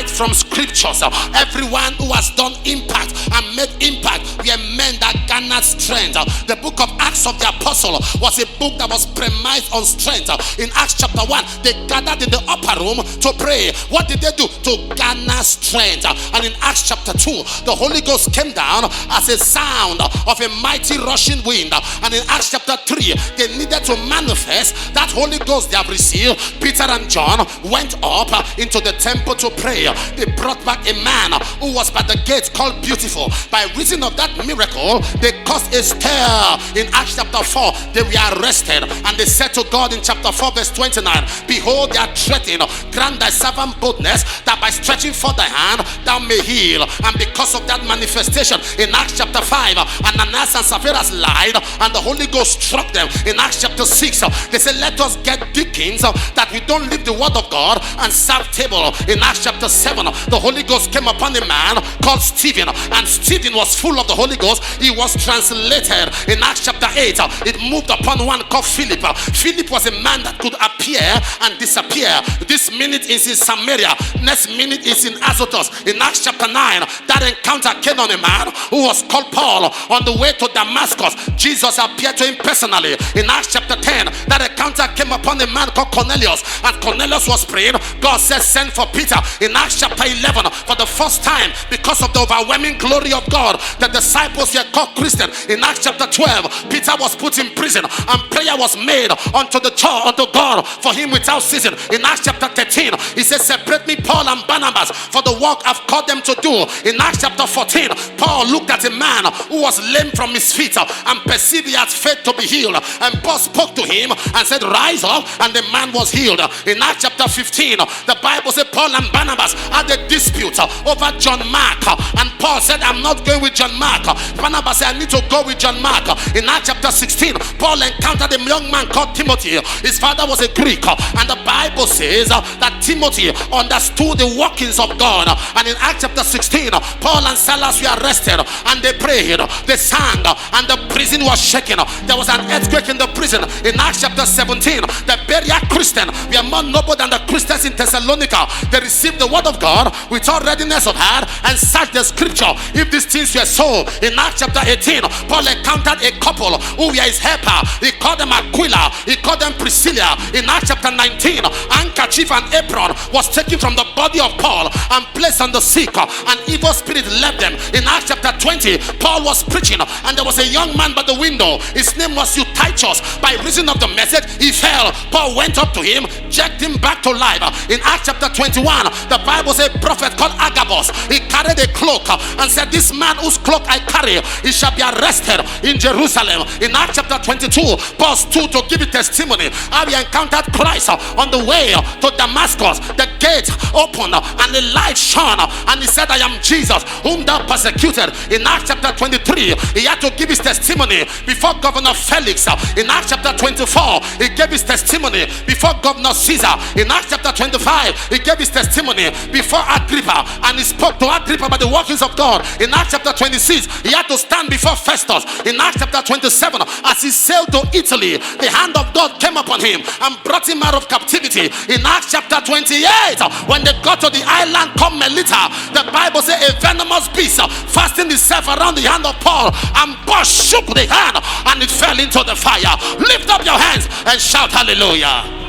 impact from scriptures. Everyone who has done impact and made impact were men that garnered strength. The book of Acts of the Apostle was a book that was premised on strength. In Acts chapter 1, they gathered in the upper room to pray. What did they do? To garner strength. And in Acts chapter 2, the Holy Ghost came down as a sound of a mighty rushing wind. And in Acts chapter 3, they needed to manifest that Holy Ghost they have received. Peter and John went up into the temple to pray. They brought back a man who was by the gate called Beautiful. By reason of that miracle, they caused a stir. In Acts chapter 4, they were arrested, and they said to God in chapter 4 verse 29, behold, they are threatening, grant thy servant boldness, that by stretching forth thy hand thou may heal. And because of that manifestation, in Acts chapter 5, Ananias and Sapphira lied, and the Holy Ghost struck them. In Acts chapter 6, they said, let us get deacons, that we don't leave the word of God and serve table. In Acts chapter 7, the Holy Ghost came upon a man called Stephen, and Stephen was full of the Holy Ghost. He was translated. In Acts chapter 8, it moved upon one called Philip. Philip was a man that could appear and disappear. This minute is in Samaria, next minute is in Azotus. In Acts chapter 9, that encounter came on a man who was called Paul on the way to Damascus. Jesus appeared to him personally. In Acts chapter 10, that encounter came upon a man called Cornelius, and Cornelius was praying. God said, send for Peter. In Acts chapter 11, for the first time, because of the overwhelming glory of God, the disciples were called Christian. In Acts chapter 12, Peter was put in prison, and prayer was made unto the church, unto God, for him without ceasing. In Acts chapter 13, he says, separate me Paul and Barnabas for the work I've called them to do. In Acts chapter 14, Paul looked at a man who was lame from his feet and perceived he had faith to be healed, and Paul spoke to him and said, rise up, and the man was healed. In Acts chapter 15, the Bible said Paul and Barnabas had a dispute over John Mark, and Paul said, I'm not going with John Mark. Barnabas said, I need to go with John Mark. In Acts chapter 16, Paul encountered a young man called Timothy. His father was a Greek, and the Bible says that Timothy understood the workings of God. And in Acts chapter 16, Paul and Silas were arrested, and they prayed, they sang, and the prison was shaken. There was an earthquake in the prison. In Acts chapter 17, the Berea Christians were more noble than the Christians in Thessalonica. They received the word of God with all readiness of heart and searched the scripture if these things were so. In Acts chapter 18, Paul encountered a couple who were his helper. He called them Aquila, he called them Priscilla. In Acts chapter 19, handkerchief and apron was taken from the body of Paul and placed on the sick, and evil spirit left them. In Acts chapter 20, Paul was preaching, and there was a young man by the window. His name was Eutychus. By reason of the message, he fell. Paul went up to him, jerked him back to life. In Acts chapter 21, the Bible says a prophet called Agabus, he carried a cloak and said, this man whose cloak I carry, he shall be arrested in Jerusalem. In Acts chapter 22, Paul stood to give a testimony how he encountered Christ on the way to Damascus. The gate opened and the light shone, and he said, I am Jesus whom thou persecuted. In Acts chapter 23, he had to give his testimony before Governor Felix. In Acts chapter 24, he gave his testimony before Governor Caesar. In Acts chapter 25, he gave his testimony before Agrippa, and he spoke to Agrippa by the workings of God. In Acts chapter 26, he had to stand before Festus. In Acts chapter 27, as he sailed to Italy, the hand of God came upon him and brought him out of captivity. In Acts chapter 28, when they got to the island called Melita, the Bible says a venomous beast fastened itself around the hand of Paul, and Paul shook the hand and it fell into the fire. Lift up your hands and shout hallelujah.